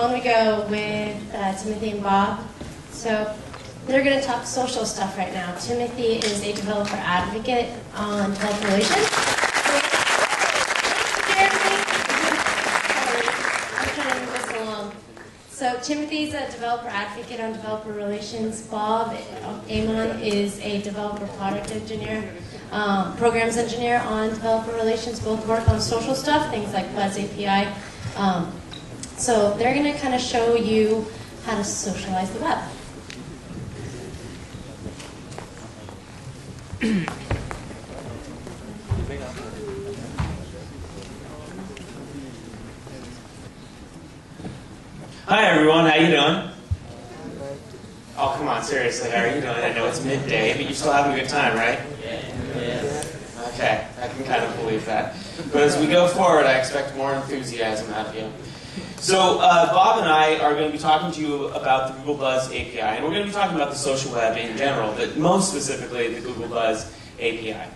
On we go with Timothy and Bob. So they're going to talk social stuff right now. Timothy is a developer advocate on developer relations. I'm trying to move this along. So Timothy's a developer advocate on developer relations. Bob Amon is a developer product engineer, programs engineer on developer relations. Both work on social stuff, things like Buzz API. So they're going to kind of show you how to socialize the web. Hi everyone, how you doing? Oh, come on, seriously, how are you doing? I know it's midday, but you're still having a good time, right? Yes. Okay, I can kind of believe that. But as we go forward, I expect more enthusiasm out of you. So Bob and I are going to be talking to you about the Google Buzz API, and we're going to be talking about the social web in general, but most specifically the Google Buzz API.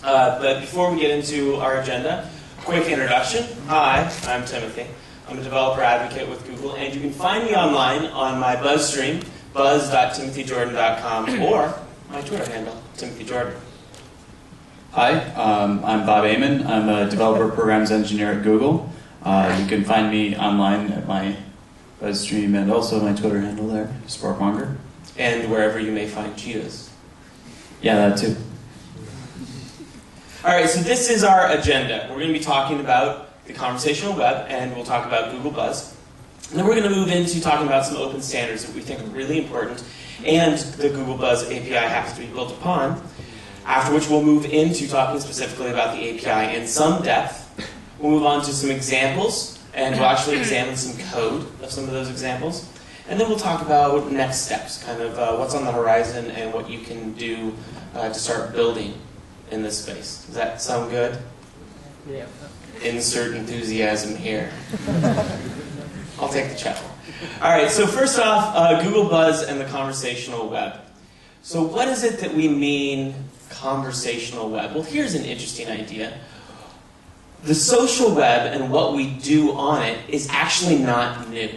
But before we get into our agenda, quick introduction. Hi, I'm Timothy. I'm a developer advocate with Google, and you can find me online on my Buzz stream, buzz.timothyjordan.com, or my Twitter handle, TimothyJordan. Hi, I'm Bob Amon. I'm a developer programs engineer at Google. You can find me online at my Buzz stream and also my Twitter handle there, Sparkmonger. And wherever you may find cheetahs. Yeah, that too. All right, so this is our agenda. We're going to be talking about the conversational web, and we'll talk about Google Buzz. And then we're going to move into talking about some open standards that we think are really important, and the Google Buzz API has to be built upon. After which we'll move into talking specifically about the API in some depth. We'll move on to some examples, and we'll actually examine some code of some of those examples. And then we'll talk about next steps, kind of what's on the horizon and what you can do to start building in this space. Does that sound good? Yeah. Insert enthusiasm here. I'll take the chuckle. All right, so first off, Google Buzz and the conversational web. So what is it that we mean conversational web? Well, here's an interesting idea. The social web and what we do on it is actually not new.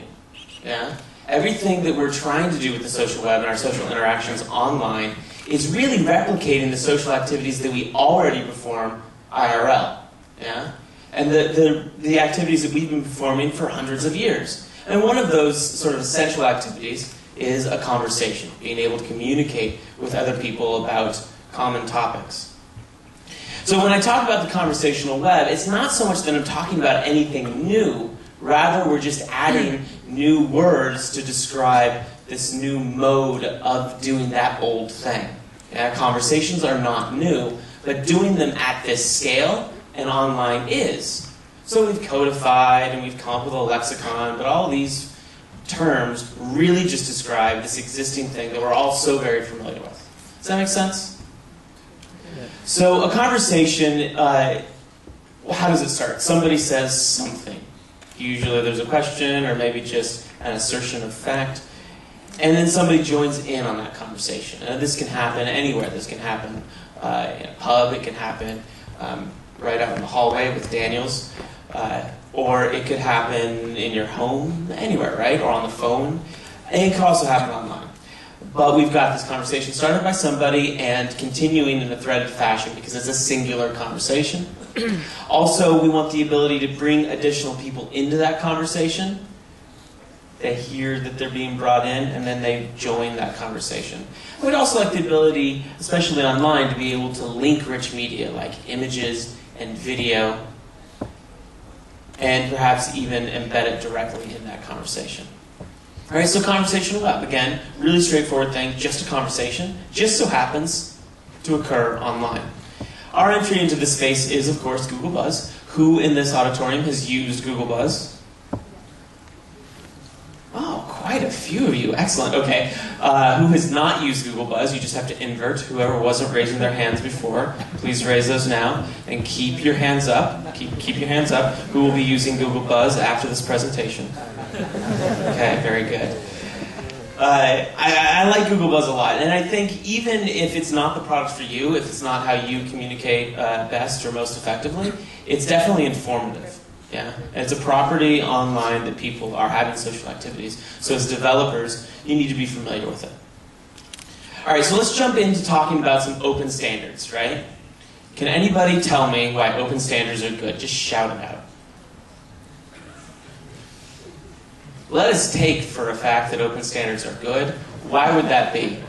Yeah? Everything that we're trying to do with the social web and our social interactions online is really replicating the social activities that we already perform IRL. Yeah? And the activities that we've been performing for hundreds of years. And one of those sort of essential activities is a conversation, being able to communicate with other people about common topics. So when I talk about the conversational web, it's not so much that I'm talking about anything new, rather we're just adding new words to describe this new mode of doing that old thing. Yeah, conversations are not new, but doing them at this scale and online is. So we've codified and we've come up with a lexicon, but all these terms really just describe this existing thing that we're all so very familiar with. Does that make sense? Yeah. So a conversation, how does it start? Somebody says something. Usually there's a question or maybe just an assertion of fact. And then somebody joins in on that conversation. And this can happen anywhere. This can happen in a pub. It can happen right out in the hallway with Daniels. Or it could happen in your home, anywhere, right? Or on the phone. And it could also happen online. But we've got this conversation started by somebody and continuing in a threaded fashion because it's a singular conversation. Also, we want the ability to bring additional people into that conversation. They hear that they're being brought in, and then they join that conversation. We'd also like the ability, especially online, to be able to link rich media like images and video, and perhaps even embed it directly in that conversation. All right, so conversational web, again, really straightforward thing, just a conversation, just so happens to occur online. Our entry into this space is, of course, Google Buzz. Who in this auditorium has used Google Buzz? Oh, quite a few of you. Excellent. Okay. Who has not used Google Buzz? You just have to invert. Whoever wasn't raising their hands before, please raise those now. And keep your hands up. Keep your hands up. Who will be using Google Buzz after this presentation? Okay, very good. I like Google Buzz a lot. And I think even if it's not the product for you, if it's not how you communicate best or most effectively, it's definitely informative. Yeah, and it's a property online that people are having social activities. So as developers, you need to be familiar with it. All right, so let's jump into talking about some open standards, right? Can anybody tell me why open standards are good? Just shout it out. Let us take for a fact that open standards are good. Why would that be?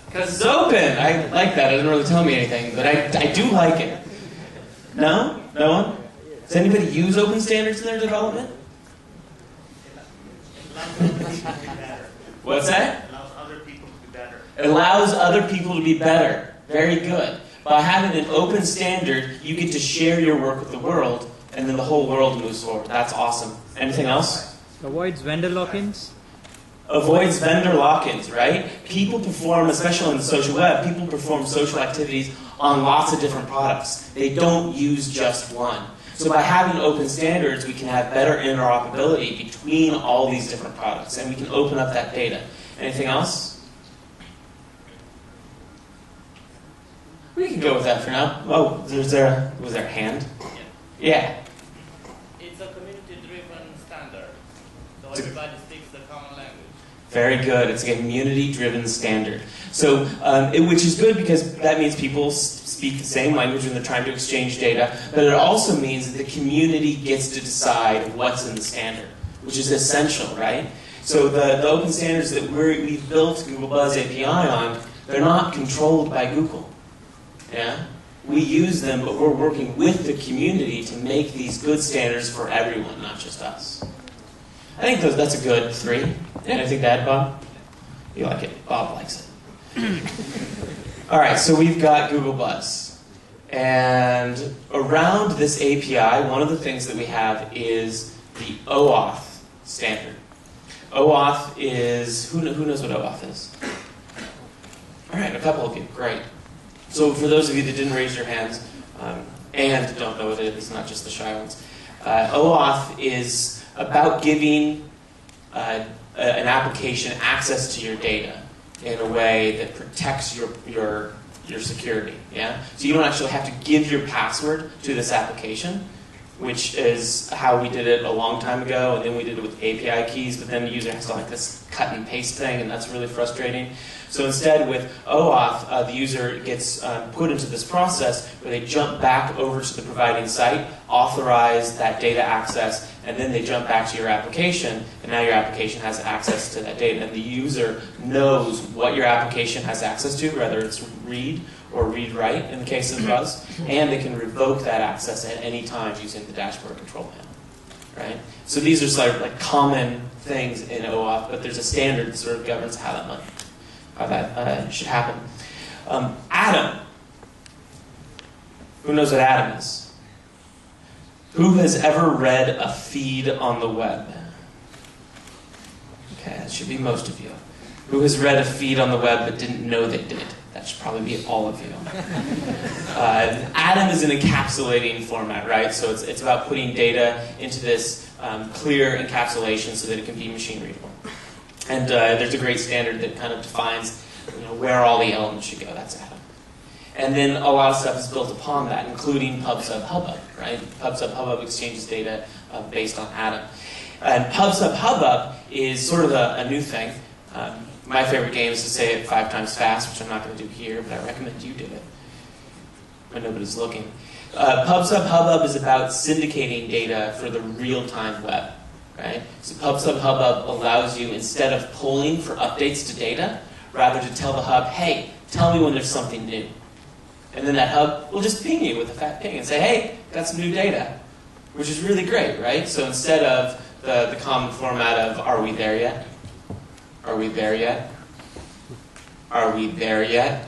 Because it's open. I like that. It doesn't really tell me anything, but I do like it. No? No one? Does anybody use open standards in their development? What's that? Allows other people to be better. It allows other people to be better. Very good. By having an open standard, you get to share your work with the world, and then the whole world moves forward. That's awesome. Anything else? Avoids vendor lock-ins. Avoids vendor lock-ins, right? People perform, especially on the social web, people perform social activities on lots of different products. They don't use just one. So by having open standards, we can have better interoperability between all these different products, and we can open up that data. Anything else? We can go with that for now. Oh, was there a hand? Yeah. It's a community-driven standard, so everybody speaks the common language. Very good. It's a community-driven standard. So, which is good because that means people speak the same language when they're trying to exchange data, but it also means that the community gets to decide what's in the standard, which is essential, right? So the open standards that we've built Google Buzz API on, they're not controlled by Google. Yeah? We use them, but we're working with the community to make these good standards for everyone, not just us. I think that's a good 3. Anything to add, Bob? You like it. Bob likes it. All right, so we've got Google Buzz. And around this API, one of the things that we have is the OAuth standard. OAuth is, who knows what OAuth is? All right, a couple of you, great. So for those of you that didn't raise your hands and don't know what it is, not just the shy ones, OAuth is about giving an application access to your data in a way that protects your security. Yeah? So you don't actually have to give your password to this application, which is how we did it a long time ago, and then we did it with API keys, but then the user has to like this cut and paste thing, and that's really frustrating. So instead, with OAuth, the user gets put into this process where they jump back over to the providing site, authorize that data access, and then they jump back to your application, and now your application has access to that data. And the user knows what your application has access to, whether it's read or read-write in the case of Buzz, and they can revoke that access at any time using the dashboard control panel. Right? So these are sort of like common things in OAuth, but there's a standard that sort of governs how that should happen. Atom. Who knows what Atom is? Who has ever read a feed on the web? Okay, that should be most of you. Who has read a feed on the web but didn't know they did? That should probably be all of you. Atom is an encapsulating format, right? So it's about putting data into this clear encapsulation so that it can be machine readable. And there's a great standard that kind of defines where all the elements should go. That's Atom. And then a lot of stuff is built upon that, including PubSub Hubbub, right? PubSub Hubbub exchanges data based on Atom. And PubSub Hubbub is sort of a new thing. My favorite game is to say it 5 times fast, which I'm not going to do here, but I recommend you do it when nobody's looking. PubSub Hubbub is about syndicating data for the real-time web. Right? So PubSub Hubbub allows you, instead of pulling for updates to data, rather to tell the hub, hey, tell me when there's something new. And then that hub will just ping you with a fat ping and say, hey, got some new data, which is really great, right? So instead of the common format of, are we there yet? Are we there yet? Are we there yet?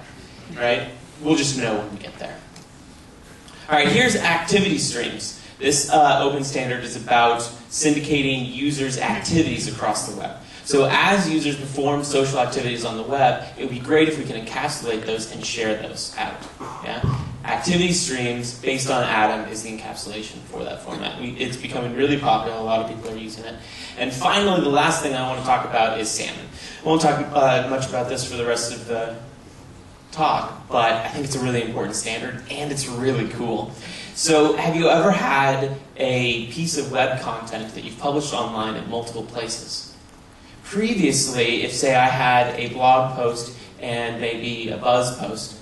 Right? We'll just know when we get there. All right, here's activity streams. This open standard is about syndicating users' activities across the web. So as users perform social activities on the web, it would be great if we can encapsulate those and share those out. Yeah? Activity streams based on Atom is the encapsulation for that format. It's becoming really popular. A lot of people are using it. And finally, the last thing I want to talk about is Salmon. I won't talk much about this for the rest of the talk, but I think it's a really important standard, and it's really cool. So have you ever had a piece of web content that you've published online at multiple places? Previously, if say I had a blog post and maybe a Buzz post,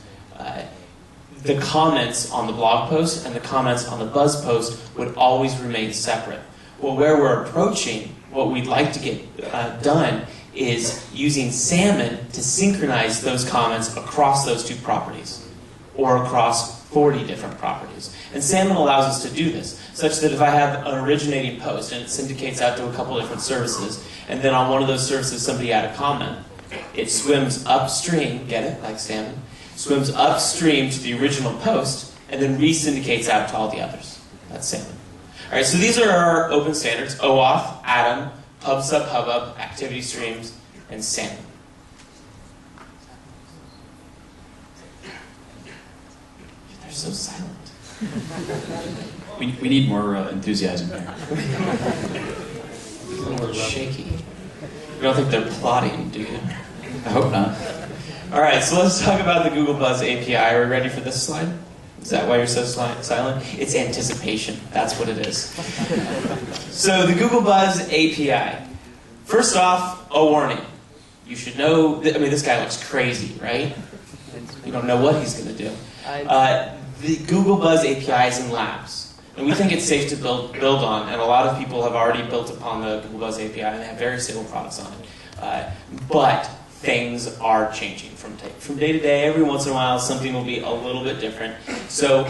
the comments on the blog post and the comments on the Buzz post would always remain separate. Well, where we're approaching, what we'd like to get done is using Salmon to synchronize those comments across those two properties, or across 40 different properties. And Salmon allows us to do this, such that if I have an originating post and it syndicates out to a couple different services, and then on one of those services somebody had a comment, it swims upstream, get it, like Salmon, swims upstream to the original post, and then re-syndicates out to all the others. That's Salmon. All right, so these are our open standards: OAuth, Atom, PubSub, Hubbub, Activity Streams, and Salmon. They're so silent. We need more enthusiasm here. A little shaky. You don't think they're plotting, do you? I hope not. All right, so let's talk about the Google Buzz API. Are we ready for this slide? Is that why you're so silent? It's anticipation. That's what it is. So the Google Buzz API. First off, a warning. You should know, this guy looks crazy, right? You don't know what he's going to do. The Google Buzz API is in labs. And we think it's safe to build on, and a lot of people have already built upon the Google Buzz API, and they have very stable products on it. But things are changing from day to day. Every once in a while, something will be a little bit different. So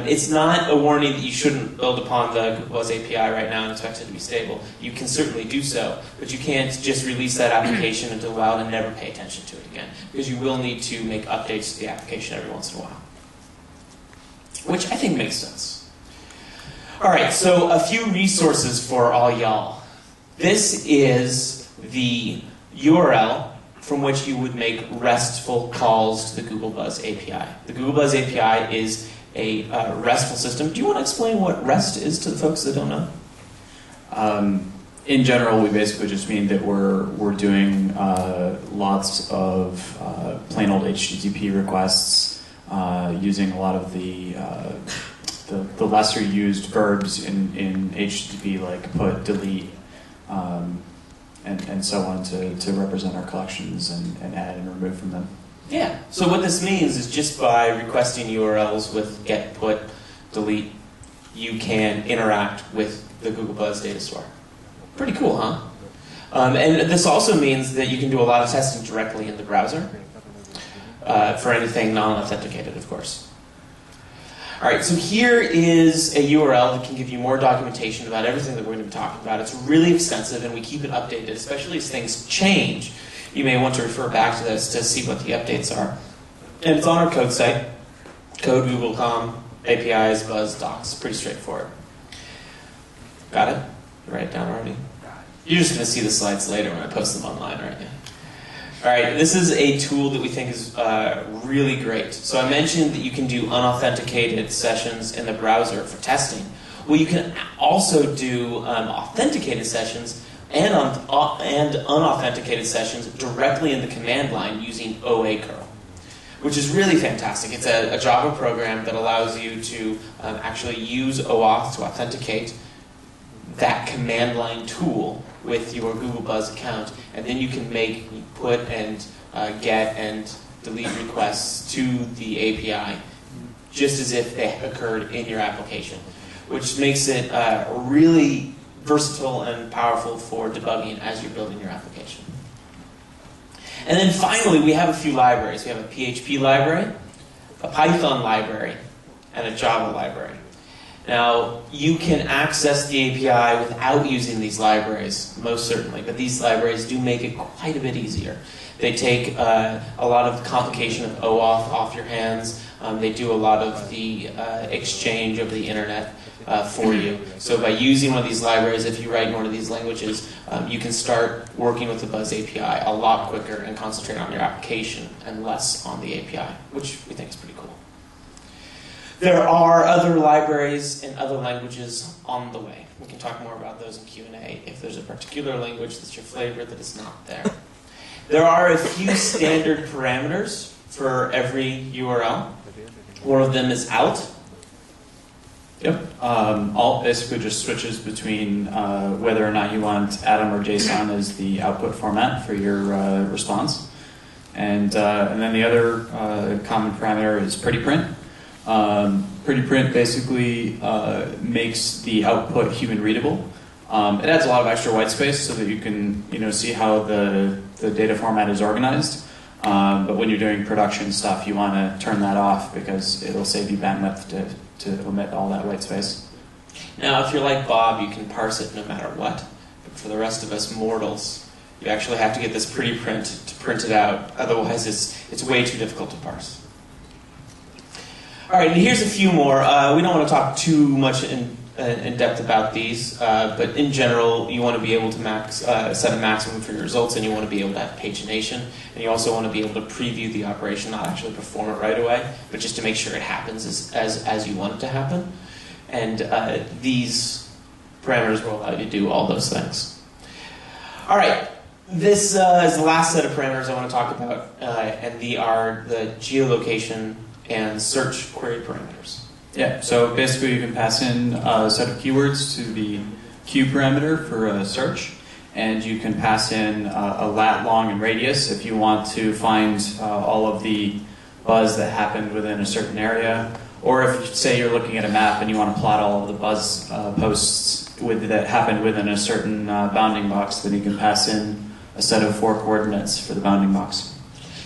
it's not a warning that you shouldn't build upon the Google Buzz API right now and expect it to be stable. You can certainly do so, but you can't just release that application into the wild and never pay attention to it again, because you will need to make updates to the application every once in a while, which I think makes sense. All right, so a few resources for all y'all. This is the URL from which you would make RESTful calls to the Google Buzz API. The Google Buzz API is a RESTful system. Do you want to explain what REST is to the folks that don't know? In general, we basically just mean that we're doing lots of plain old HTTP requests using a lot of the lesser used verbs in HTTP, like put, delete, and so on to represent our collections and add and remove from them. Yeah, so what this means is just by requesting URLs with get, put, delete, you can interact with the Google Buzz data store. Pretty cool, huh? And this also means that you can do a lot of testing directly in the browser for anything non-authenticated, of course. All right, so here is a URL that can give you more documentation about everything that we're going to be talking about. It's really extensive, and we keep it updated, especially as things change. You may want to refer back to this to see what the updates are. And it's on our code site, code, Google.com, APIs, Buzz, Docs. Pretty straightforward. Got it? You write it down already? You're just going to see the slides later when I post them online, aren't you? All right, this is a tool that we think is really great. So I mentioned that you can do unauthenticated sessions in the browser for testing. Well, you can also do authenticated sessions and unauthenticated sessions directly in the command line using OA curl, which is really fantastic. It's a Java program that allows you to actually use OAuth to authenticate that command line tool with your Google Buzz account, and then you can put and get and delete requests to the API just as if they occurred in your application, which makes it really versatile and powerful for debugging as you're building your application. And then finally, we have a few libraries. We have a PHP library, a Python library, and a Java library. Now, you can access the API without using these libraries, most certainly, but these libraries do make it quite a bit easier. They take a lot of the complication of OAuth off your hands. They do a lot of the exchange over the internet for you. So by using one of these libraries, if you write in one of these languages, you can start working with the Buzz API a lot quicker and concentrate on your application and less on the API, which we think is pretty cool. There are other libraries in other languages on the way. We can talk more about those in Q&A if there's a particular language that's your flavor that is not there. There are a few standard parameters for every URL. One of them is out. Yep. Alt basically just switches between whether or not you want Atom or JSON as the output format for your response. And then the other common parameter is pretty print. Pretty print basically makes the output human readable. It adds a lot of extra white space so that you can see how the data format is organized. But when you're doing production stuff, you want to turn that off because it'll save you bandwidth to omit all that white space. Now, if you're like Bob, you can parse it no matter what. But for the rest of us mortals, you actually have to get this pretty print to print it out. Otherwise, it's way too difficult to parse. All right, and here's a few more. We don't want to talk too much in depth about these, but in general, you want to be able to set a maximum for your results, and you want to be able to have pagination, and you also want to be able to preview the operation, not actually perform it right away, but just to make sure it happens as you want it to happen. And these parameters will allow you to do all those things. All right, this is the last set of parameters I want to talk about, and they are the geolocation and search query parameters. Yeah, so basically you can pass in a set of keywords to the Q parameter for a search, and you can pass in a lat, long, and radius if you want to find all of the buzz that happened within a certain area, or if, say, you're looking at a map and you want to plot all of the buzz posts that happened within a certain bounding box, then you can pass in a set of 4 coordinates for the bounding box.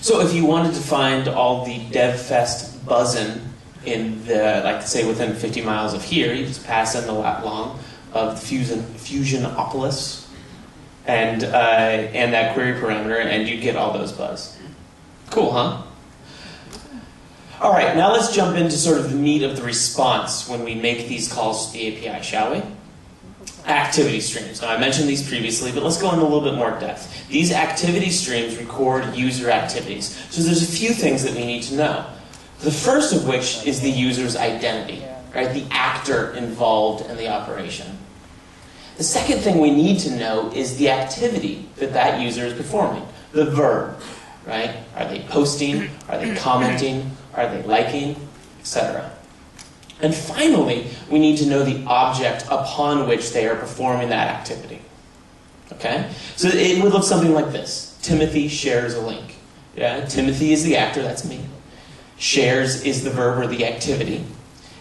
So if you wanted to find all the DevFest buzzin' in the, like, say, within 50 miles of here, you just pass in the lat long of Fusionopolis and that query parameter, and you get all those buzz. Cool, huh? All right, now let's jump into sort of the meat of the response when we make these calls to the API, shall we? Activity streams. Now, I mentioned these previously, but let's go into a little bit more depth. These activity streams record user activities. So there's a few things that we need to know. The first of which is the user's identity, right? The actor involved in the operation. The second thing we need to know is the activity that that user is performing, the verb, right? Are they posting? Are they commenting? Are they liking? Etc. And finally, we need to know the object upon which they are performing that activity. Okay? So it would look something like this. Timothy shares a link. Yeah? Timothy is the actor, that's me. Shares is the verb or the activity.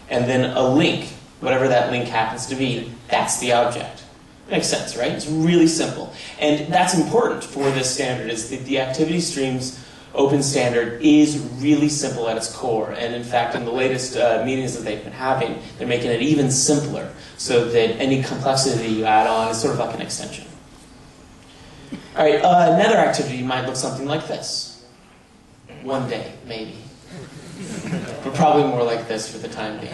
And then a link, whatever that link happens to be, that's the object. Makes sense, right? It's really simple. And that's important for this standard, is that the activity streams open standard is really simple at its core. And in fact, in the latest meetings that they've been having, they're making it even simpler so that any complexity you add on is sort of like an extension. All right, another activity might look something like this. One day, maybe. But probably more like this for the time being.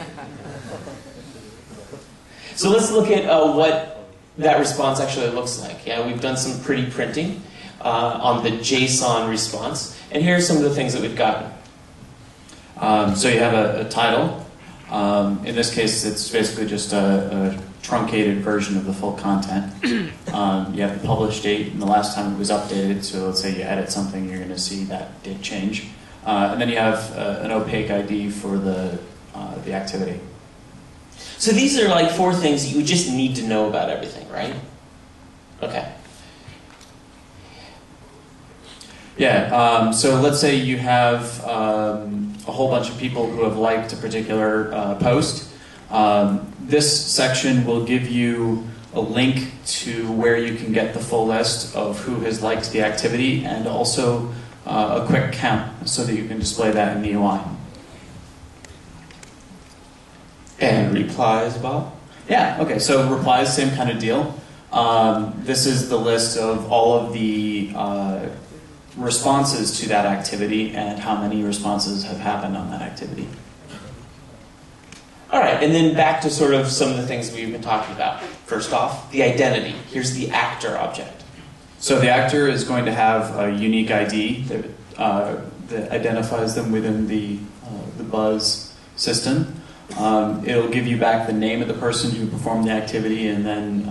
So let's look at what that response actually looks like. Yeah, we've done some pretty printing on the JSON response. And here are some of the things that we've gotten. So you have a title. In this case, it's basically just a truncated version of the full content. You have the published date and the last time it was updated. So let's say you edit something, you're going to see that date change. And then you have an opaque ID for the activity. So these are like 4 things that you just need to know about everything, right? Okay. Yeah, so let's say you have a whole bunch of people who have liked a particular post. This section will give you a link to where you can get the full list of who has liked the activity, and also a quick count so that you can display that in the UI. And replies, Bob? Yeah, okay, so replies, same kind of deal. This is the list of all of the responses to that activity and how many responses have happened on that activity. All right, and then back to sort of some of the things we've been talking about. First off, the identity. Here's the actor object. So the actor is going to have a unique ID that identifies them within the Buzz system. It'll give you back the name of the person who performed the activity, and then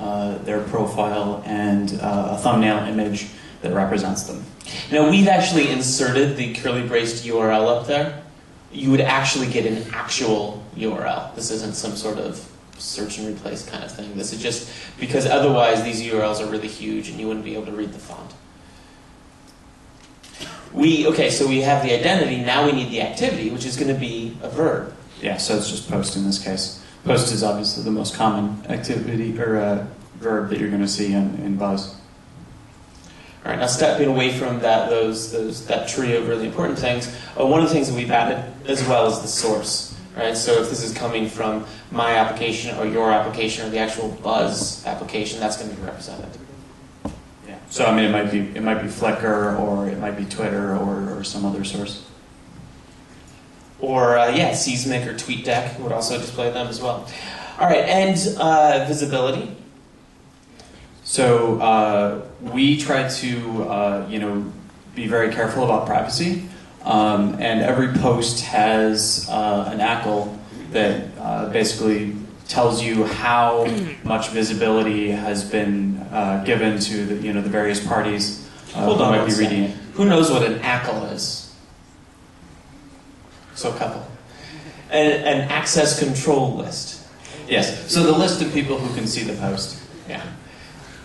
their profile and a thumbnail image that represents them. Now, we've actually inserted the curly braced URL up there. You would actually get an actual URL. This isn't some sort of search and replace kind of thing. This is just because otherwise these URLs are really huge and you wouldn't be able to read the font. So we have the identity, now we need the activity, which is going to be a verb. Yeah, so it's just post in this case. Post is obviously the most common activity or verb that you're going to see in Buzz. All right, now stepping away from that trio of really important things, one of the things that we've added as well is the source. Right? So if this is coming from my application or your application or the actual Buzz application, that's going to be represented. Yeah. So I mean, it might be Flickr or it might be Twitter or some other source. Or Seismic or TweetDeck would also display them as well. All right, and visibility. So we try to be very careful about privacy, and every post has an ACL that basically tells you how much visibility has been given to the various parties who might be reading it. Who knows what an ACL is? So a couple. An access control list. Yes. So the list of people who can see the post. Yeah.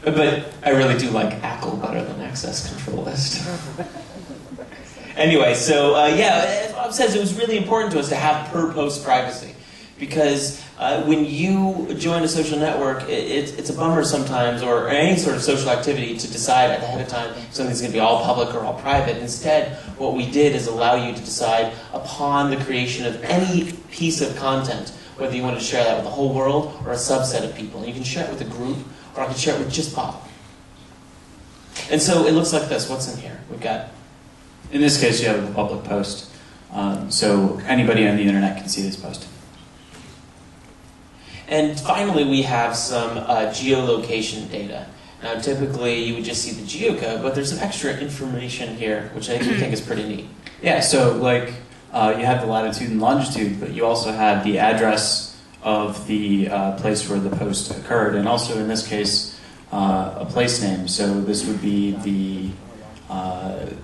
But I really do like ACL better than access control list. Anyway, so as Bob says, it was really important to us to have per post privacy. Because when you join a social network, it's a bummer sometimes, or any sort of social activity, to decide ahead of time if something's going to be all public or all private. Instead, what we did is allow you to decide upon the creation of any piece of content, whether you want to share that with the whole world or a subset of people. And you can share it with a group, or I can share it with just Bob. And so it looks like this. What's in here? We've got... In this case, you have a public post. So anybody on the internet can see this post. And finally, we have some geolocation data. Now, typically, you would just see the geocode, but there's some extra information here, which I think is pretty neat. Yeah, so you have the latitude and longitude, but you also have the address of the place where the post occurred, and also, in this case, a place name. So this would be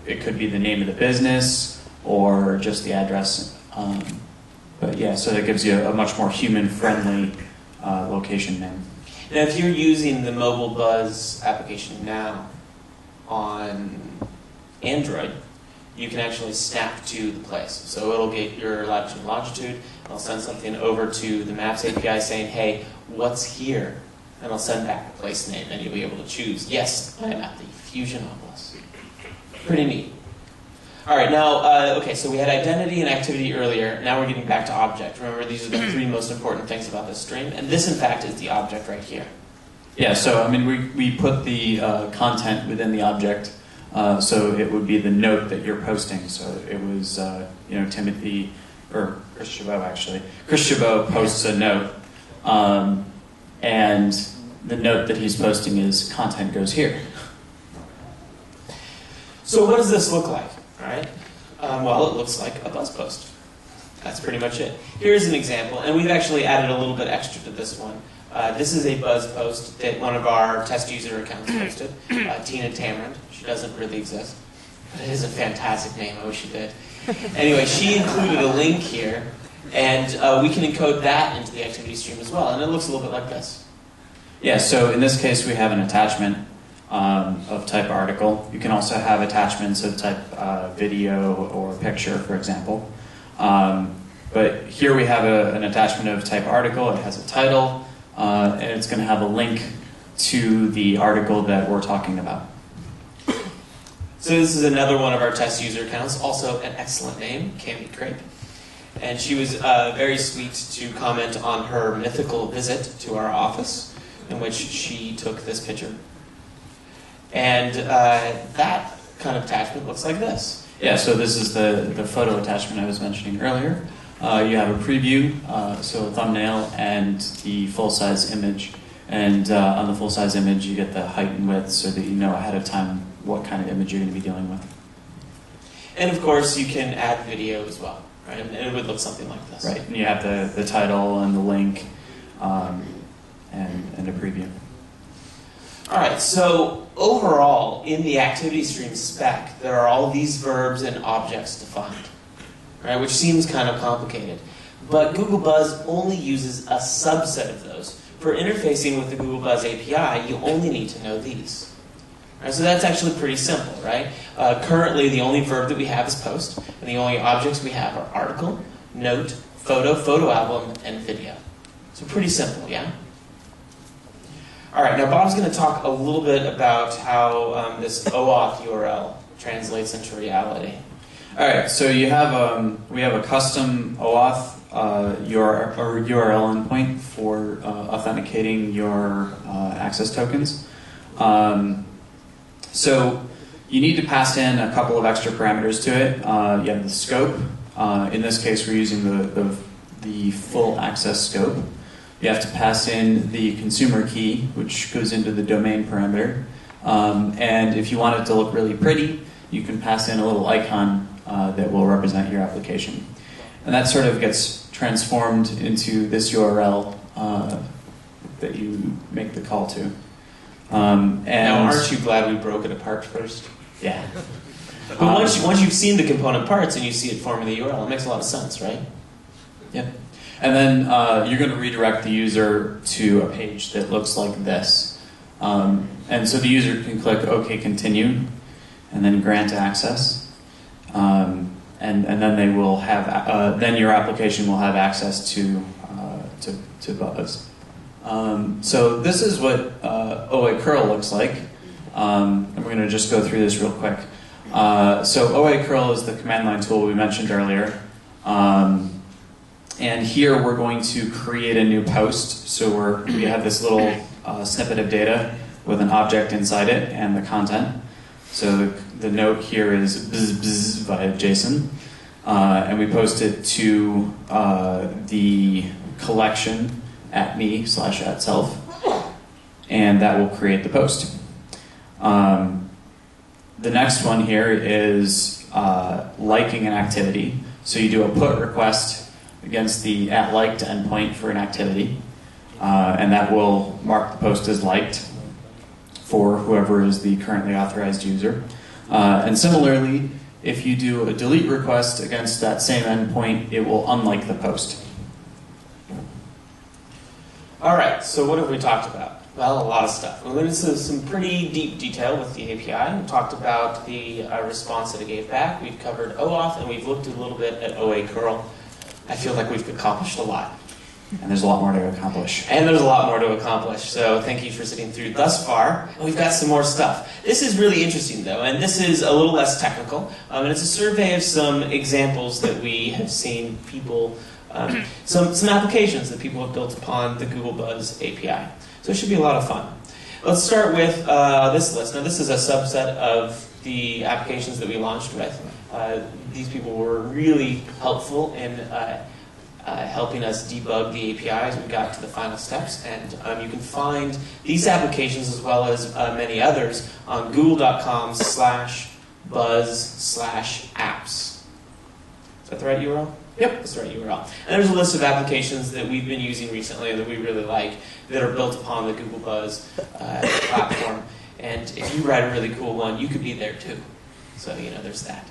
it could be the name of the business, or just the address. But yeah, so that gives you a much more human-friendly location name. Now, if you're using the Mobile Buzz application now on Android, you can actually snap to the place. So it'll get your latitude and longitude, and it'll send something over to the Maps API saying, hey, what's here? And it'll send back the place name, and you'll be able to choose, yes, I am at the Fusion Obelisk. Pretty neat. All right, now, so we had identity and activity earlier. Now we're getting back to object. Remember, these are the three most important things about this stream. And this, in fact, is the object right here. Yeah, so, I mean, we put the content within the object. So it would be the note that you're posting. So it was, Timothy, or Chris Chabot, actually. Chris Chabot posts a note. And the note that he's posting is content goes here. So what does this look like? Right? Well, it looks like a Buzz post. That's pretty much it. Here's an example, and we've actually added a little bit extra to this one. This is a Buzz post that one of our test user accounts posted, Tina Tamarind. She doesn't really exist, but it is a fantastic name. I wish she did. Anyway, she included a link here, and we can encode that into the activity stream as well, and it looks a little bit like this. Yeah, so in this case, we have an attachment of type article. You can also have attachments of type video or picture, for example. But here we have an attachment of type article. It has a title, and it's going to have a link to the article that we're talking about. So this is another one of our test user accounts, also an excellent name, Cami Crape. And she was very sweet to comment on her mythical visit to our office, in which she took this picture. And that kind of attachment looks like this. Yeah, so this is the photo attachment I was mentioning earlier. You have a preview, so a thumbnail, and the full-size image. And on the full-size image, you get the height and width so that you know ahead of time what kind of image you're going to be dealing with. And of course, you can add video as well, right? And it would look something like this. Right, and you have the title and the link and a preview. All right, so overall, in the activity stream spec, there are all these verbs and objects defined, right? Which seems kind of complicated. but Google Buzz only uses a subset of those. For interfacing with the Google Buzz API, you only need to know these. Right, so that's actually pretty simple, right? Currently, the only verb that we have is post, and the only objects we have are article, note, photo album, and video. So pretty simple, yeah? All right, now Bob's going to talk a little bit about how this OAuth URL translates into reality. All right, so you have we have a custom OAuth URL endpoint for authenticating your access tokens. So you need to pass in a couple of extra parameters to it. You have the scope. In this case, we're using the full access scope. You have to pass in the consumer key, which goes into the domain parameter. And if you want it to look really pretty, you can pass in a little icon that will represent your application. And that sort of gets transformed into this URL that you make the call to. And now, aren't you glad we broke it apart first? Yeah. But once you've seen the component parts and you see it forming the URL, it makes a lot of sense, right? Yep. And then you're going to redirect the user to a page that looks like this. And so the user can click OK, continue, and then grant access. And then they will have then your application will have access to Buzz. So this is what OA curl looks like. And we're going to just go through this real quick. So OA curl is the command line tool we mentioned earlier. And here we're going to create a new post. So we have this little snippet of data with an object inside it and the content. So the note here is bzz bzz via JSON. And we post it to the collection @me/@self. And that will create the post. The next one here is liking an activity. So you do a put request against the @liked endpoint for an activity. And that will mark the post as liked for whoever is the currently authorized user. And similarly, if you do a delete request against that same endpoint, it will unlike the post. All right, so what have we talked about? Well, a lot of stuff. We went into some pretty deep detail with the API. We talked about the response that it gave back. We've covered OAuth, and we've looked a little bit at OA curl. I feel like we've accomplished a lot. And there's a lot more to accomplish. And there's a lot more to accomplish. So thank you for sitting through thus far. And we've got some more stuff. This is really interesting, though, and this is a little less technical. And it's a survey of some examples that we have seen people, some applications that people have built upon the Google Buzz API. So it should be a lot of fun. Let's start with this list. Now, this is a subset of the applications that we launched with. These people were really helpful in helping us debug the API as we got to the final steps. And you can find these applications as well as many others on google.com/buzz/apps. Is that the right URL? Yep, that's the right URL. And there's a list of applications that we've been using recently that we really like that are built upon the Google Buzz platform. And if you write a really cool one, you could be there too. So, there's that.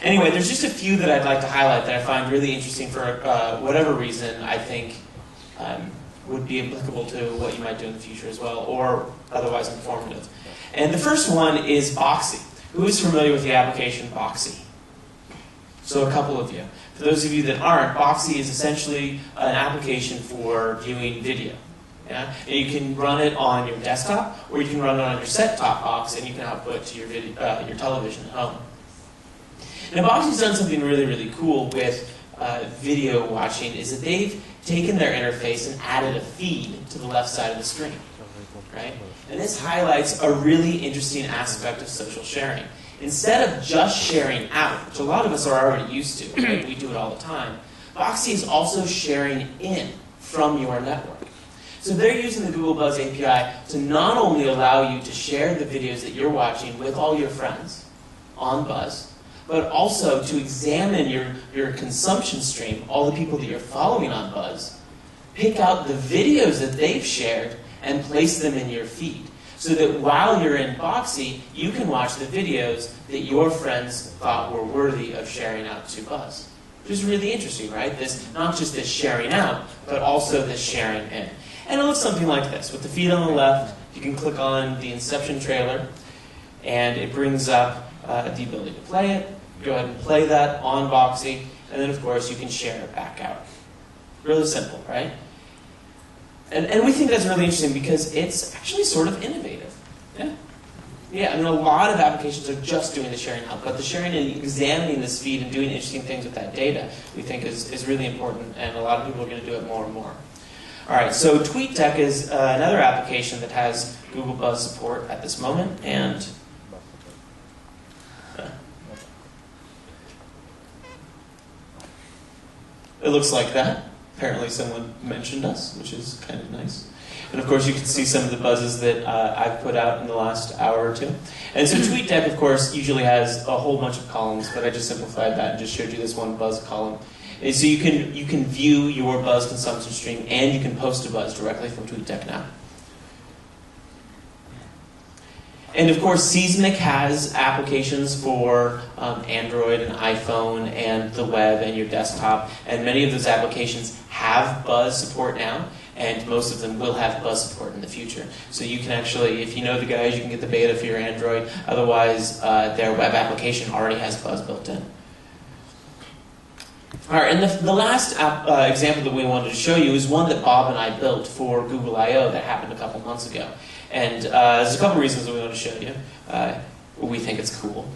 Anyway, there's just a few that I'd like to highlight that I find really interesting for whatever reason I think would be applicable to what you might do in the future as well, or otherwise informative. And the first one is Boxy. Who is familiar with the application Boxy? So a couple of you. For those of you that aren't, Boxy is essentially an application for viewing video. Yeah? And you can run it on your desktop, or you can run it on your set-top box, and you can output to your television at home. Now, Boxy's done something really, really cool with video watching, is that they've taken their interface and added a feed to the left side of the screen, right? And this highlights a really interesting aspect of social sharing. Instead of just sharing out, which a lot of us are already used to, right? We do it all the time, Boxy is also sharing in from your network. So they're using the Google Buzz API to not only allow you to share the videos that you're watching with all your friends on Buzz, but also to examine your consumption stream, all the people that you're following on Buzz, pick out the videos that they've shared and place them in your feed. So that while you're in Boxy, you can watch the videos that your friends thought were worthy of sharing out to Buzz. which is really interesting, right? This, not just this sharing out, but also this sharing in. And it looks something like this. With the feed on the left, you can click on the Inception trailer, and it brings up the ability to play it. Go ahead and play that on Boxy, and then, of course, you can share it back out. Really simple, right? And we think that's really interesting because it's actually sort of innovative. Yeah. Yeah, I mean, a lot of applications are just doing the sharing out, but the sharing and examining this feed and doing interesting things with that data, we think is really important, and a lot of people are going to do it more and more. All right, so TweetDeck is another application that has Google Buzz support at this moment, and it looks like that. Apparently someone mentioned us, which is kind of nice. And of course you can see some of the buzzes that I've put out in the last hour or two. And so TweetDeck, of course, usually has a whole bunch of columns, but I just simplified that and just showed you this one buzz column. And so you can view your buzz consumption stream, and you can post a buzz directly from TweetDeck now. And of course, Seismic has applications for Android and iPhone and the web and your desktop. And many of those applications have Buzz support now, and most of them will have Buzz support in the future. So you can actually, if you know the guys, you can get the beta for your Android. Otherwise, their web application already has Buzz built in. All right, and the last example that we wanted to show you is one that Bob and I built for Google I/O that happened a couple months ago. And there's a couple reasons that we want to show you. We think it's cool.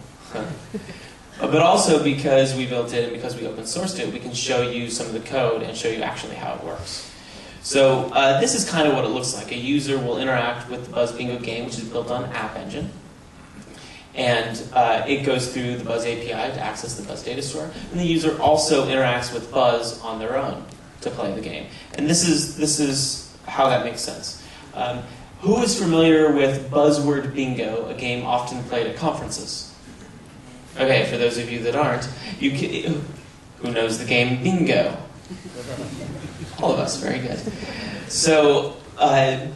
But also because we built it and because we open sourced it, we can show you some of the code and show you actually how it works. So this is kind of what it looks like. A user will interact with the Buzz Bingo game, which is built on App Engine. And it goes through the Buzz API to access the Buzz data store. And the user also interacts with Buzz on their own to play the game. And this is how that makes sense. Who is familiar with Buzzword Bingo, a game often played at conferences? Okay, for those of you that aren't, who knows the game Bingo? All of us, very good. So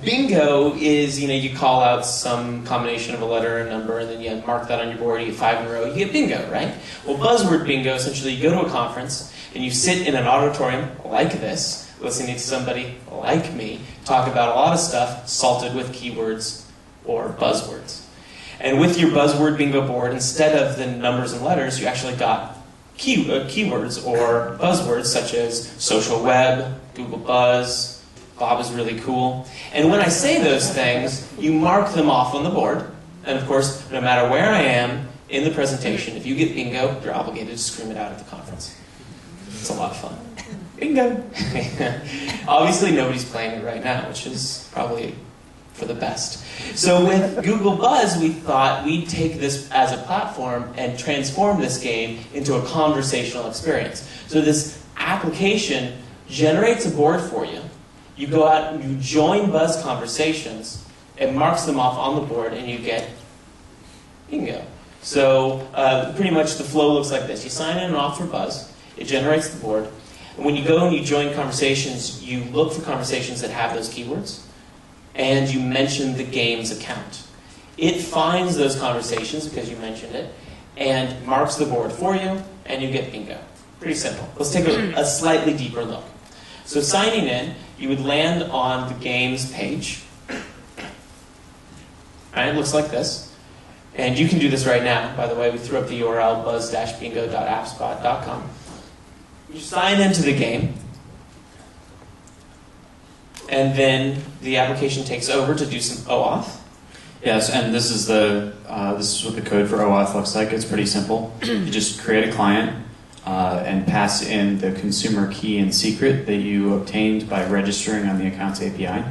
bingo is, you call out some combination of a letter and a number, and then you mark that on your board, you get 5 in a row, you get bingo, right? Well, Buzzword Bingo, essentially you go to a conference, and you sit in an auditorium like this, listening to somebody like me talk about a lot of stuff salted with keywords or buzzwords. And with your Buzzword Bingo board, instead of the numbers and letters, you actually got keywords or buzzwords such as social web, Google Buzz, Bob is really cool. And when I say those things, you mark them off on the board. And of course, no matter where I am in the presentation, if you get bingo, you're obligated to scream it out at the conference. It's a lot of fun. Bingo! Obviously, nobody's playing it right now, which is probably for the best. So with Google Buzz, we thought we'd take this as a platform and transform this game into a conversational experience. So this application generates a board for you. You go out and you join Buzz conversations, it marks them off on the board, and you get bingo. So pretty much the flow looks like this. You sign in and off for Buzz. It generates the board. And when you go and you join conversations, you look for conversations that have those keywords, and you mention the game's account. It finds those conversations, because you mentioned it, and marks the board for you, and you get bingo. Pretty simple. Let's take a slightly deeper look. So signing in, you would land on the game's page. And it looks like this. And you can do this right now. By the way, we threw up the URL buzz-bingo.appspot.com. You sign into the game, and then the application takes over to do some OAuth. Yes, and this is what the code for OAuth looks like. It's pretty simple. You just create a client and pass in the consumer key and secret that you obtained by registering on the Accounts API,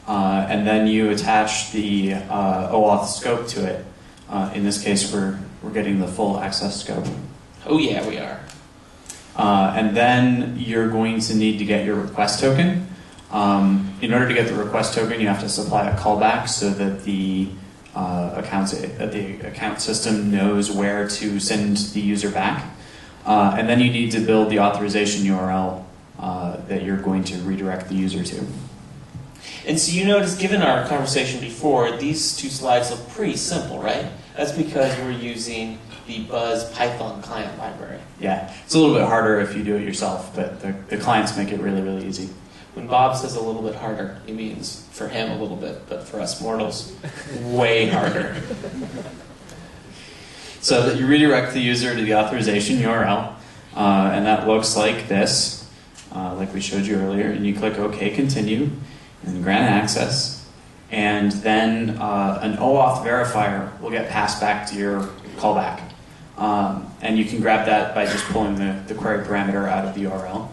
and then you attach the OAuth scope to it. In this case, we're getting the full access scope. Oh yeah, we are. And then you're going to need to get your request token. In order to get the request token, you have to supply a callback so that the account system knows where to send the user back. And then you need to build the authorization URL that you're going to redirect the user to. And so you notice, given our conversation before, these two slides look pretty simple, right? That's because we're using the Buzz Python client library. Yeah, it's a little bit harder if you do it yourself, but the clients make it really, really easy. When Bob says a little bit harder, he means for him a little bit, but for us mortals, way harder. So that you redirect the user to the authorization URL, and that looks like this, like we showed you earlier, and you click OK, continue, and grant access, and then an OAuth verifier will get passed back to your callback. And you can grab that by just pulling the query parameter out of the URL.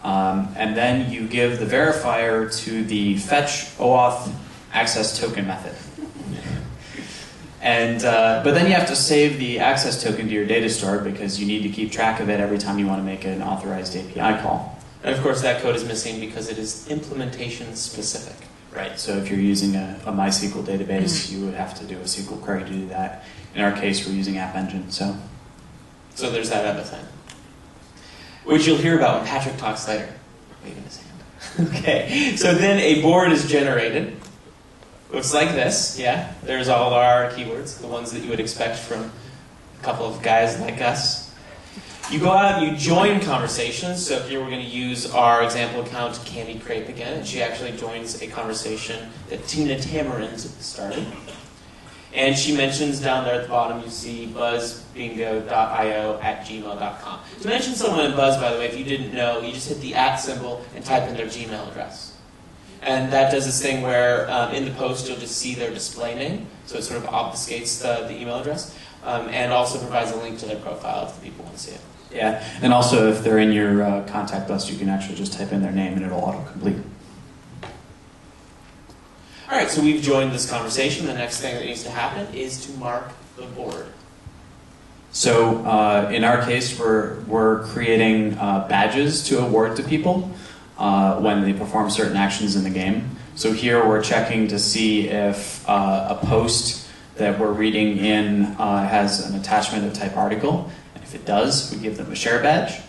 And then you give the verifier to the fetch OAuth access token method. And but then you have to save the access token to your data store because you need to keep track of it every time you want to make an authorized API call. And of course that code is missing because it is implementation specific. Right, so if you're using a MySQL database, you would have to do a SQL query to do that. In our case, we're using App Engine, so there's that other thing, which you'll hear about when Patrick talks later. Waving his hand. Okay, so then a board is generated. Looks like this, yeah. There's all our keywords, the ones that you would expect from a couple of guys like us. You go out and you join conversations. So here we're going to use our example account, Candy Crepe again, and she actually joins a conversation that Tina Tamarind started. And she mentions down there at the bottom, you see buzzbingo.io@gmail.com. To mention someone in Buzz, by the way, if you didn't know, you just hit the @ symbol and type in their Gmail address. And that does this thing where in the post you'll just see their display name, so it sort of obfuscates the email address, and also provides a link to their profile if people want to see it. yeah. And also, if they're in your contact list, you can actually just type in their name and it'll autocomplete. All right, so we've joined this conversation. The next thing that needs to happen is to mark the board. So in our case, we're creating badges to award to people when they perform certain actions in the game. So here we're checking to see if a post that we're reading in has an attachment of type article. And if it does, we give them a share badge.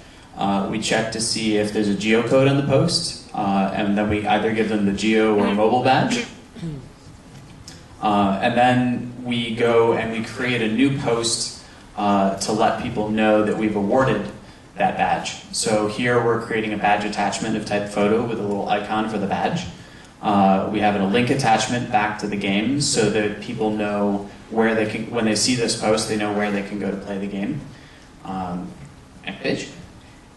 We check to see if there's a geocode on the post, and then we either give them the geo or mobile badge. And then we go and we create a new post to let people know that we've awarded that badge. So here we're creating a badge attachment of type photo with a little icon for the badge. We have a link attachment back to the game so that people know where they can, when they see this post, they know where they can go to play the game. Next page.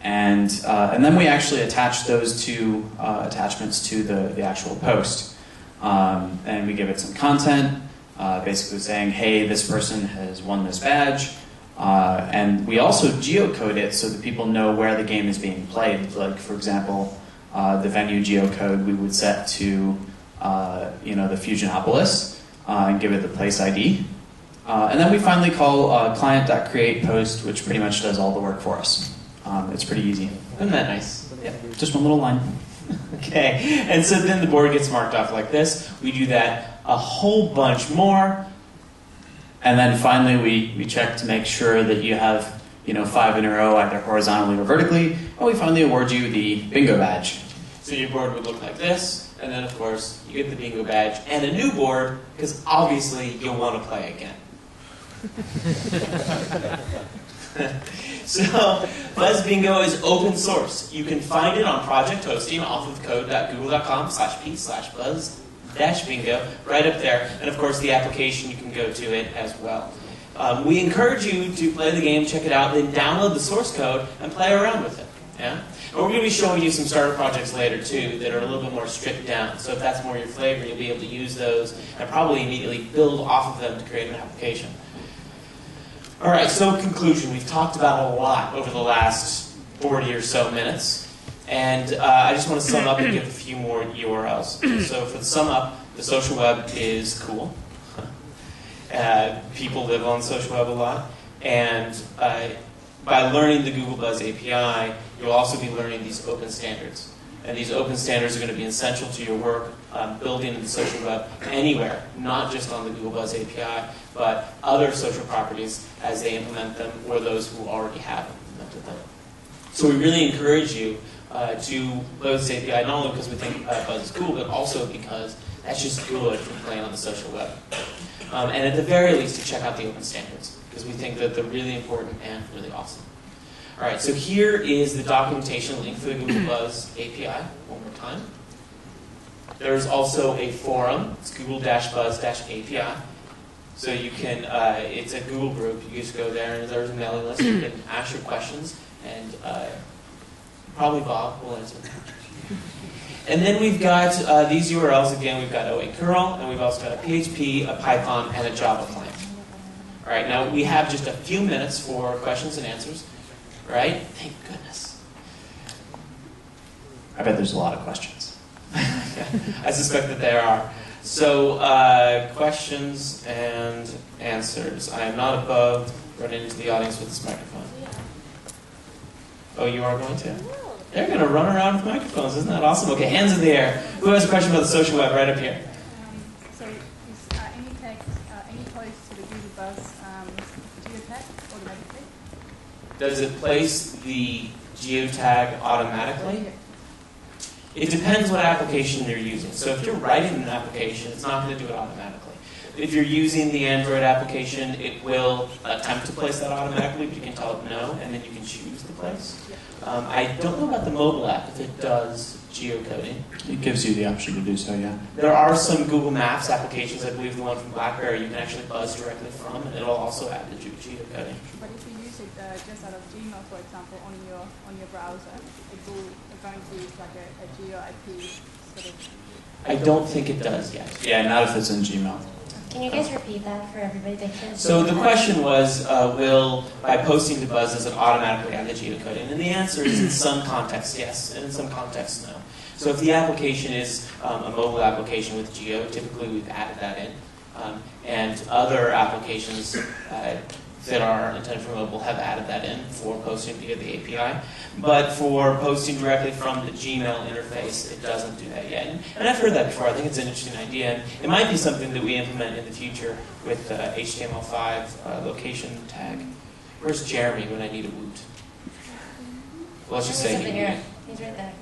And then we actually attach those two attachments to the actual post. And we give it some content, basically saying, hey, this person has won this badge. And we also geocode it so that people know where the game is being played. Like, for example, the venue geocode we would set to the Fusionopolis and give it the place ID. And then we finally call client.createPost, which pretty much does all the work for us. It's pretty easy. Isn't that nice? Yep, just one little line. Okay, and so then the board gets marked off like this. We do that a whole bunch more. And then finally we check to make sure that you have 5 in a row, either horizontally or vertically, and we finally award you the bingo badge. So your board would look like this, and then of course you get the bingo badge and a new board, because obviously you'll want to play again. So Buzz Bingo is open source. You can find it on project hosting off of code.google.com/p/buzz-bingo, right up there. And of course the application, you can go to it as well. We encourage you to play the game, check it out, then download the source code and play around with it. Yeah? And we're going to be showing you some starter projects later too that are a little bit more stripped down. So if that's more your flavor, you'll be able to use those and probably immediately build off of them to create an application. All right, so conclusion. We've talked about a lot over the last 40 or so minutes. And I just want to sum up and give a few more URLs. So for the sum up, the social web is cool. People live on social web a lot. And by learning the Google Buzz API, you'll also be learning these open standards. And these open standards are going to be essential to your work building the social web anywhere, not just on the Google Buzz API, but other social properties as they implement them or those who already have implemented them. So we really encourage you to Buzz API, not only because we think Buzz is cool, but also because that's just good for playing on the social web. And at the very least, to check out the open standards, because we think that they're really important and really awesome. All right, so here is the documentation link for the Google Buzz API, one more time. There's also a forum, it's google-buzz-api. So you can, it's a Google group, you just go there and there's a mailing list, you can ask your questions, and probably Bob will answer them. And then we've got these URLs again, we've got OA curl, and we've also got a PHP, a Python, and a Java client. All right, now we have just a few minutes for questions and answers, right? Thank goodness. I bet there's a lot of questions. I suspect that there are. So, questions and answers. I am not above running into the audience with this microphone. Oh, you are going to? They're going to run around with microphones. Isn't that awesome? Okay, hands in the air. Who has a question about the social web right up here? So is any tag, any place to the Google Buzz geotag automatically? Does it place the geotag automatically? It depends what application you're using. So if you're writing an application, it's not going to do it automatically. If you're using the Android application, it will attempt to place that automatically, but you can tell it no, and then you can choose the place. I don't know about the mobile app, if it does geocoding. It gives you the option to do so, yeah. There are some Google Maps applications, I believe the one from BlackBerry, you can actually buzz directly from, and it'll also add the geocoding. But if you use it just out of Gmail, for example, on your browser, it will going to use like a geo IP sort of. I don't think it does yet. Yeah, not if it's in Gmail. Can you guys repeat that for everybody that can't? So the question was, by posting to Buzz, does it automatically add the geocoding? And the answer is in some contexts, yes, and in some contexts, no. So if the application is a mobile application with geo, typically we've added that in. And other applications that are intended for mobile have added that in for posting via the API. But for posting directly from the Gmail interface, it doesn't do that yet. And I've heard that before. I think it's an interesting idea. And it might be something that we implement in the future with HTML5 location tag. Where's Jeremy when I need a woot? Well, let's just say Something here. He's right there.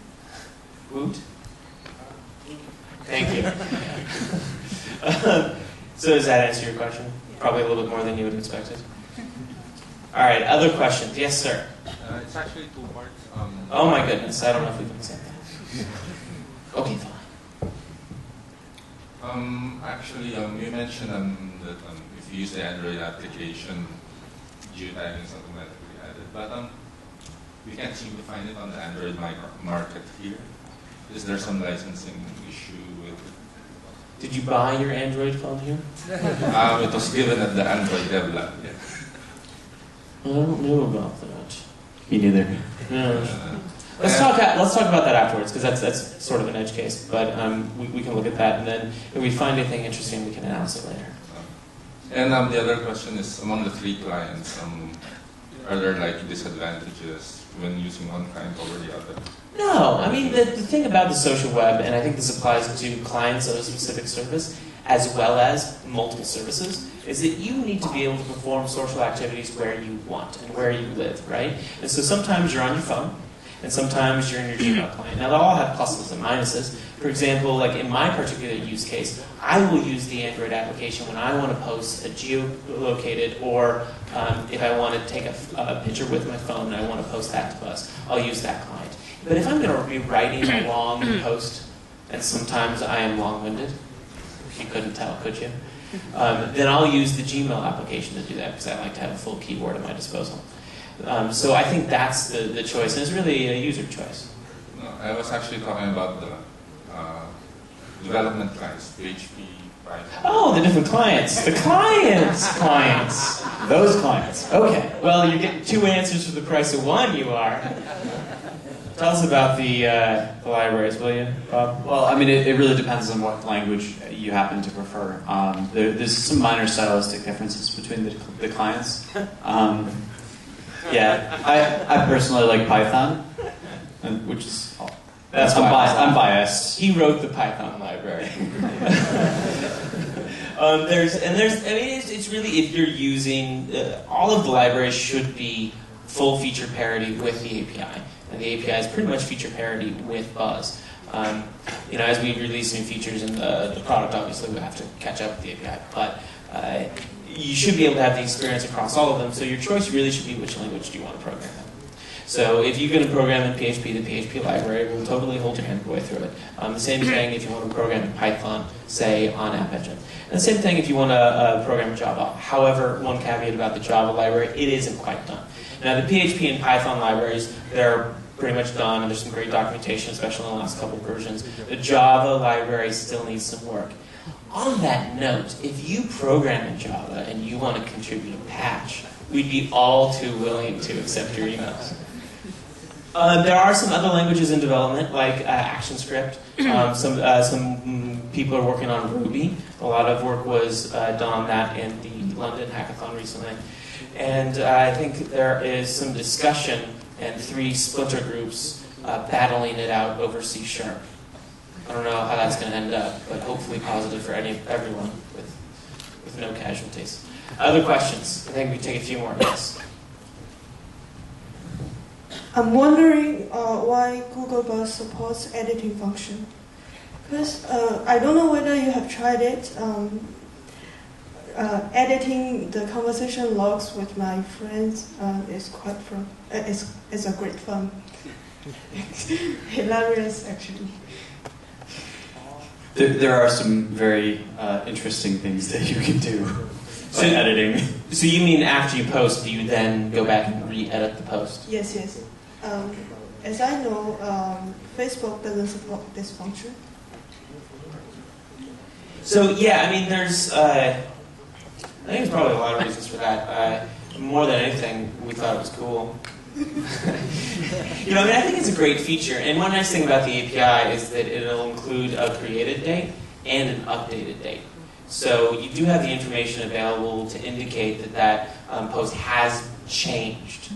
Woot? Thank you. So does that answer your question? Probably a little bit more than you would have expected. All right, other questions? Yes, sir. It's actually two parts. Oh my goodness, I don't know if we can say that. Okay, fine. Actually, you mentioned that if you use the Android application, geotagging is automatically added. But we can't seem to find it on the Android market here. Is there some licensing issue with it? Did you buy your Android phone here? It was given at the Android Dev Lab. Yeah. I don't know about that. Me neither. Yeah. Let's talk about that afterwards, because that's sort of an edge case. But we can look at that, and then if we find anything interesting, we can announce it later. And the other question is, among the three clients, are there like disadvantages when using one client over the other? No, I mean, the thing about the social web, and I think this applies to clients of a specific service, as well as multiple services, is that you need to be able to perform social activities where you want and where you live, right? And so sometimes you're on your phone, and sometimes you're in your Gmail client. Now, they'll all have pluses and minuses. For example, like in my particular use case, I will use the Android application when I want to post a geolocated, or if I want to take a picture with my phone and I want to post that to Buzz, I'll use that client. But if I'm going to be writing a long post, and sometimes I am long-winded, you couldn't tell, could you? Then I'll use the Gmail application to do that, because I like to have a full keyboard at my disposal. So I think that's the choice, and it's really a user choice. No, I was actually talking about the development clients, PHP, Python. Oh, the different clients. The clients. Those clients. Okay. Well, you're getting two answers for the price of one, you are. Tell us about the libraries, will you, Bob? Well, I mean, it really depends on what language you happen to prefer. There's some minor stylistic differences between the clients. Yeah, I personally like Python, which is... I'm biased. He wrote the Python library. It's really, if you're using, all of the libraries should be full feature parity with the API. and the API is pretty much feature parity with Buzz. As we release new features in the product, obviously we have to catch up with the API, but you should be able to have the experience across all of them, so your choice really should be which language do you want to program in. So if you're going to program in PHP, the PHP library will totally hold your hand the way through it. The same thing if you want to program in Python, say on App Engine. And the same thing if you want to program in Java. However, one caveat about the Java library, it isn't quite done. Now the PHP and Python libraries, they're pretty much done, and there's some great documentation, especially in the last couple of versions. The Java library still needs some work. On that note, if you program in Java and you want to contribute a patch, we'd be all too willing to accept your emails. There are some other languages in development, like ActionScript. Some people are working on Ruby. A lot of work was done on that in the London hackathon recently. And I think there is some discussion and 3 splinter groups battling it out over C#. I don't know how that's going to end up, but hopefully positive for everyone with no casualties. Other questions? I think we take a few more. Yes. I'm wondering why Google Buzz supports editing function. Because I don't know whether you have tried it. Editing the conversation logs with my friends is quite fun. It's a great fun. Hilarious, actually. There are some very interesting things that you can do by editing. So you mean after you post, do you then go back and re-edit the post? Yes. As I know, Facebook doesn't support this function. So yeah, I mean, there's, I think there's probably a lot of reasons for that. More than anything, we thought it was cool. I think it's a great feature. And one nice thing about the API is that it'll include a created date and an updated date. So you do have the information available to indicate that post has changed,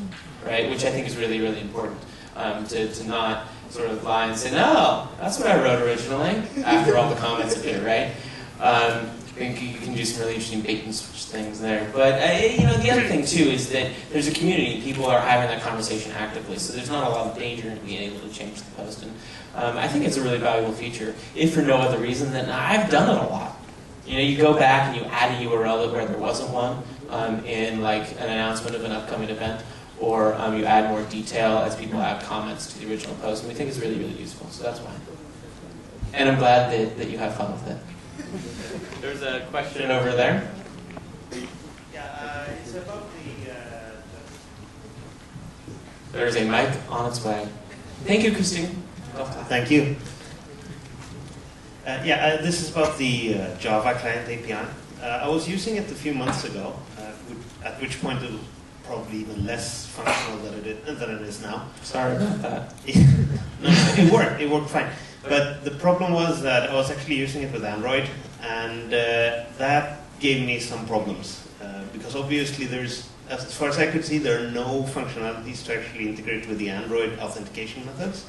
right? Which I think is really, really important. To not sort of lie and say, no, that's what I wrote originally, after all the comments appear, right? I think you can do some really interesting bait and switch things there. But, the other thing, too, is that there's a community. People are having that conversation actively, so there's not a lot of danger in being able to change the post. And I think it's a really valuable feature, if for no other reason than I've done it a lot. You go back and you add a URL where there wasn't one in, like, an announcement of an upcoming event, or you add more detail as people add comments to the original post, and we think it's really, really useful, so that's why. And I'm glad that you have fun with it. There's a question over there. Yeah, it's about There's a mic on its way. Thank you, Christine. Thank you. This is about the Java client API. I was using it a few months ago, at which point it was probably even less functional than it is now. Sorry about that. No, it worked fine. But the problem was that I was actually using it with Android, and that gave me some problems. Because obviously as far as I could see, there are no functionalities to actually integrate with the Android authentication methods.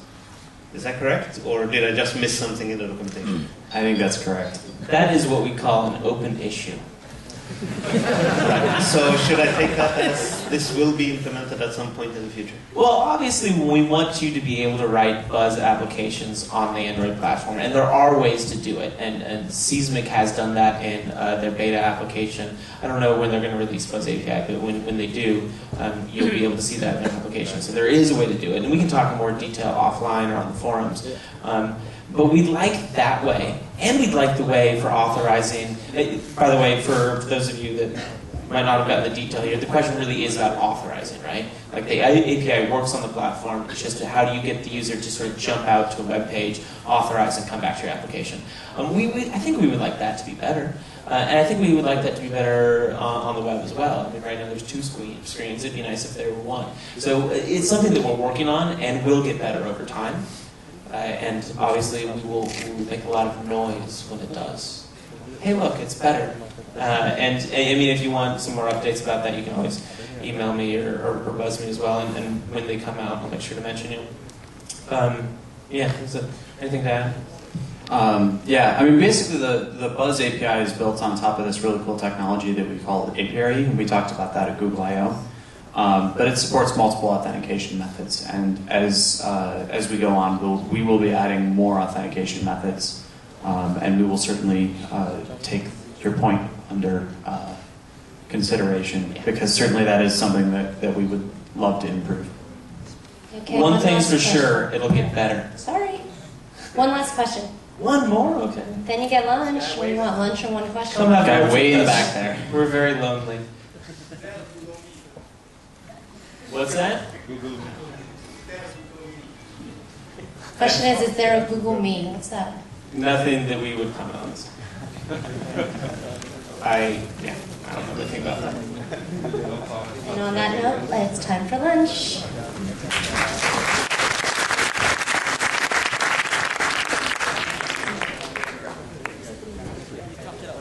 Is that correct? Or did I just miss something in the documentation? I think that's correct. That is what we call an open issue. Right. So should I take that as this will be implemented at some point in the future? Well, obviously, we want you to be able to write Buzz applications on the Android platform, and there are ways to do it. And Seismic has done that in their beta application. I don't know when they're going to release Buzz API, but when they do, you'll be able to see that in their application. So there is a way to do it, and we can talk in more detail offline or on the forums. But we'd like that way, and we'd like the way for authorizing. By the way, for those of you that might not have gotten the detail here, the question really is about authorizing, right? Like the API works on the platform, it's just how do you get the user to sort of jump out to a web page, authorize, and come back to your application. I think we would like that to be better. And I think we would like that to be better on the web as well. I mean, right now there's 2 screens. It'd be nice if there were 1. So it's something that we're working on and will get better over time. And obviously we will make a lot of noise when it does. Hey, look, it's better. And I mean, if you want some more updates about that, you can always email me or buzz me as well. And when they come out, I'll make sure to mention you. Is there anything to add? I mean, basically the Buzz API is built on top of this really cool technology that we call Apiary, and we talked about that at Google I/O. But it supports multiple authentication methods, and as we go on, we will be adding more authentication methods, and we will certainly take your point under consideration, because certainly that is something that we would love to improve. Okay, One thing's last for question. sure, it'll get better. Sorry. One last question. One more? Okay. Then you get lunch. What do you want, lunch or one question? Come have Guy lunch way with in the us. back there. We're very lonely. What's that? Question is there a Google Me? What's that? Nothing that we would comment on this. I don't know anything about that. And on that note, it's time for lunch.